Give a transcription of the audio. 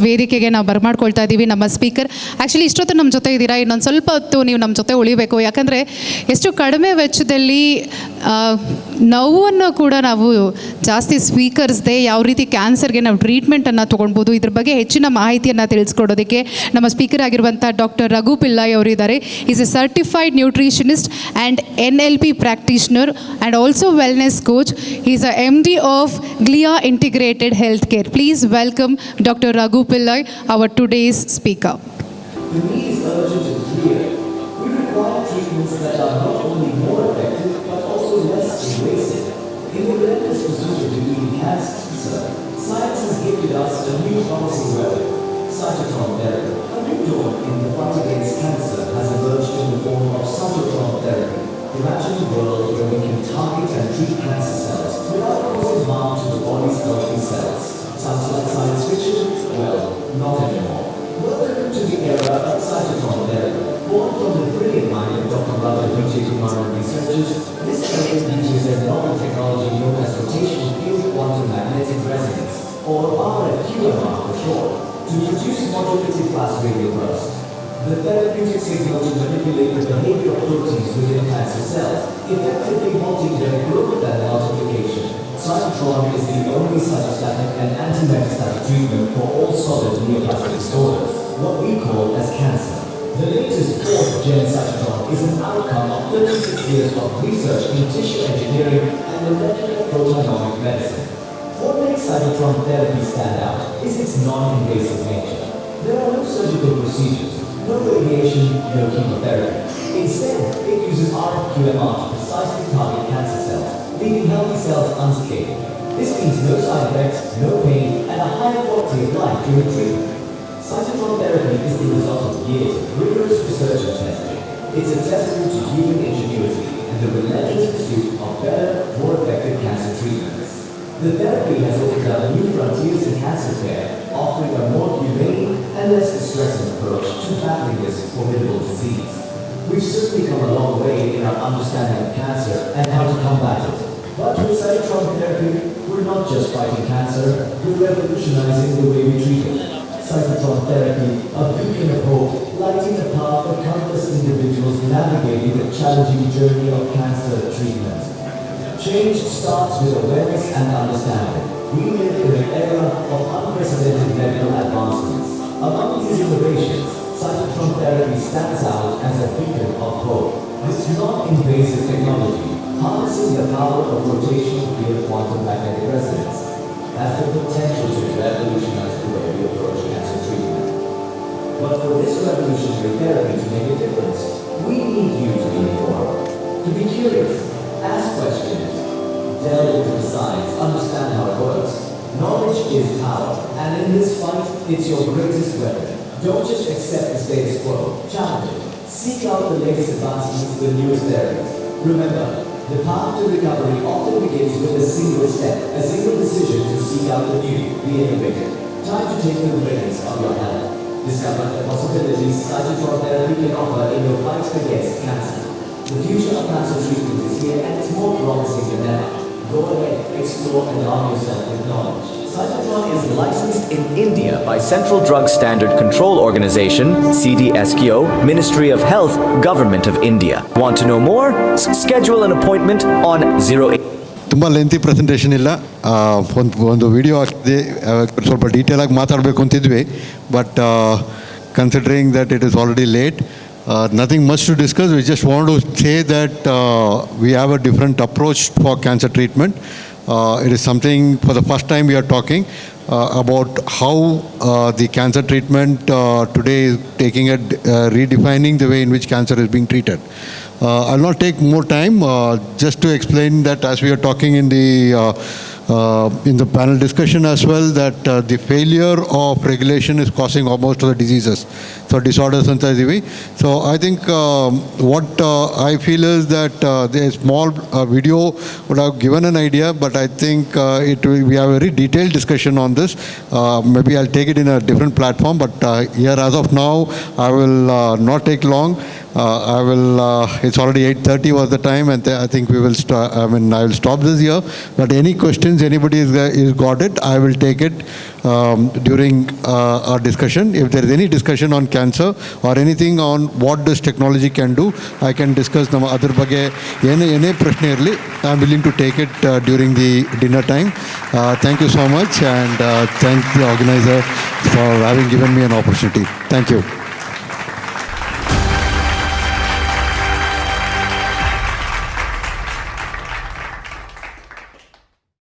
ವೇದಿಕೆಗೆ ನಾವು ಬರಮಾಡ್ಕೊಳ್ತಾ ಇದ್ದೀವಿ ನಮ್ಮ ಸ್ಪೀಕರ್. ಆ್ಯಕ್ಚುಲಿ ಇಷ್ಟೊತ್ತು ನಮ್ಮ ಜೊತೆ ಇದ್ದೀರಾ, ಇನ್ನೊಂದು ಸ್ವಲ್ಪ ಹೊತ್ತು ನೀವು ನಮ್ಮ ಜೊತೆ ಉಳಿಬೇಕು. ಯಾಕಂದರೆ ಎಷ್ಟು ಕಡಿಮೆ ವೆಚ್ಚದಲ್ಲಿ ನೋವನ್ನು ಕೂಡ ನಾವು ಜಾಸ್ತಿ ಸ್ವೀಕರಿಸದೆ ಯಾವ ರೀತಿ ಕ್ಯಾನ್ಸರ್ಗೆ ನಾವು ಟ್ರೀಟ್ಮೆಂಟನ್ನು ತೊಗೊಳ್ಬೋದು, ಇದ್ರ ಬಗ್ಗೆ ಹೆಚ್ಚಿನ ಮಾಹಿತಿಯನ್ನು ತಿಳಿಸ್ಕೊಡೋದಕ್ಕೆ ನಮ್ಮ ಸ್ಪೀಕರ್ ಆಗಿರುವಂಥ ಡಾಕ್ಟರ್ ರಘು ಪಿಳ್ಳೈ ಅವರಿದ್ದಾರೆ. Is A certified nutritionist and NLP practitioner and also wellness coach. He is a MD of Glia Integrated Healthcare. Please welcome Dr. Raghu Pillai, our today's speaker. The need is urgent and clear. We require treatments that are not only more effective but also less invasive. In the relentless pursuit of defeating cancer, science has gifted us a new promising weapon, cytotron therapy. A new dawn in the fight against cancer has emerged in the form of cytotron therapy. Imagine a world where we can target and treat cancer cells without causing harm to the body's healthy cells. Sounds like science fiction? Well, not anymore. Welcome to the era of cytotron therapy. Born from the brilliant mind of Dr. Radha Kumar and researchers, this therapy uses a novel technology known as rotational field quantum magnetic resonance, or RFQMR for short, to produce modulated fast radio bursts. The therapeutic signal to manipulate the behavior of proteins within cancer cells, effectively halting their growth and multiplication. Cytotron is the only cytostatic and anti-metastatic treatment for all solid neoplastic disorders, what we call as cancer. The latest 4th-gen cytotron is an outcome of 36 years of research in tissue engineering and molecular proteomic medicine. What makes cytotron therapy stand out is its non-invasive nature. There are no surgical procedures, no radiation, no chemotherapy. Instead, it uses RFQMR to precisely target cancer cells, leaving healthy cells unscathed. This means no side effects, no pain, and a higher quality of life during treatment. Cytotron therapy is the result of years of rigorous research and testing. It's a testament to human ingenuity and the relentless pursuit of better, more effective cancer treatments. The therapy has opened up new frontiers in cancer care, offering a more humane and less distressing approach to battling this formidable disease. We've certainly come a long way in our understanding of cancer and how to combat it. But with cytotron therapy, we're not just fighting cancer, we're revolutionizing the way we treat it. Cytotron therapy, a beacon of hope, lighting the path for countless individuals navigating the challenging journey of cancer treatment. Change starts with awareness and understanding. We live in an era of unprecedented medical advancements. Among these innovations, cytotron therapy stands out as a beacon of hope. This non-invasive technology, harnessing the power of rotational field quantum magnetic resonance, has the potential to revolutionize the way we approach cancer treatment. But for this revolutionary therapy to make a difference, we need you to be informed, to be curious, ask questions, delve into the science, understand how it works. Knowledge is power, and in this fight, it's your greatest weapon. Don't just accept the status quo, challenge it. Seek out the latest advancements, the newest therapies. Remember, the path to recovery often begins with a single step, a single decision to seek out the new, the innovative. Time to take the reins of your health. Discover the possibilities cytotron therapy can offer in your fight against cancer. The future of cancer treatment is here, and it's more promising than ever. Go ahead, explore and arm yourself with knowledge. Cytotron is licensed in India by Central Drug Standard Control Organization, CDSCO, Ministry of Health, Government of India. Want to know more? Schedule an appointment on 08. ತುಂಬ lengthy presentation ಇಲ್ಲ, ಒಂದು video ಆಗ್ತಿದೆ, ಸ್ವಲ್ಪ ಡೀಟೇಲಾಗಿ ಮಾತಾಡಬೇಕು ಅಂತಿದ್ವಿ. But considering that it is already late, nothing much to discuss. We just want to say that we have a different approach for cancer treatment. It is something for the first time we are talking about how the cancer treatment today is taking a redefining the way in which cancer is being treated. I'll not take more time, just to explain that as we are talking in the panel discussion as well, that the failure of regulation is causing almost all the diseases. ಅಥವಾ disorders ಅಂತ ಇದ್ದೀವಿ. So I think what I feel is that the small video would have given an idea, but I think we have a very detailed discussion on this. Maybe I'll take it in a different platform, but here as of now, I will not take long. It's already 8:30 was the time, and I think I will stop this here. But any questions anybody is got it, I will take it during our discussion. If there is any discussion on cancer or anything on what this technology can do, I can discuss ನಮ್ಮ ಅದ್ರ ಬಗ್ಗೆ ಏನೇ ಪ್ರಶ್ನೆ ಇರಲಿ, I am willing to take it during the dinner time. Thank you so much, and thank the organizer for having given me an opportunity. Thank you.